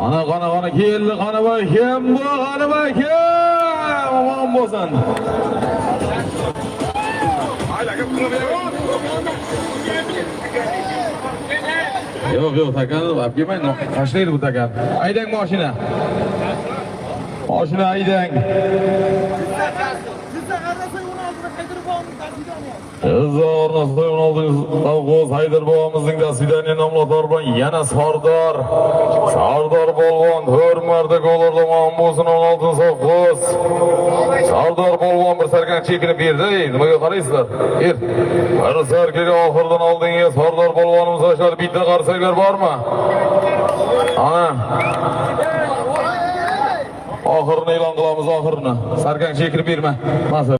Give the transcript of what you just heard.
Qana keldi, qana boy kim bu, qana boy kim? Aman bo'lsin. Yo'q, takan, olib kelmaydi. Tashlaydi bu takan. Aydang mashina. Mashina aydang. Zorna so'yun oldingiz Avg'oz Haydar bobomizning dasvidaniya nomlari bilan yana Sardor polvon 4 marta gol urdi. Bo'lsin 16 safqoz. Sardor polvon bir sarkan chekini berdi. Nimaga qaraysizlar? Bir sarkaga oxirdan oldinga Sardor polvonimiz ashar bitta qarsaklar bormi? Ana. Oxirini e'lon qilamiz, oxirini. Sarkan chekini berma.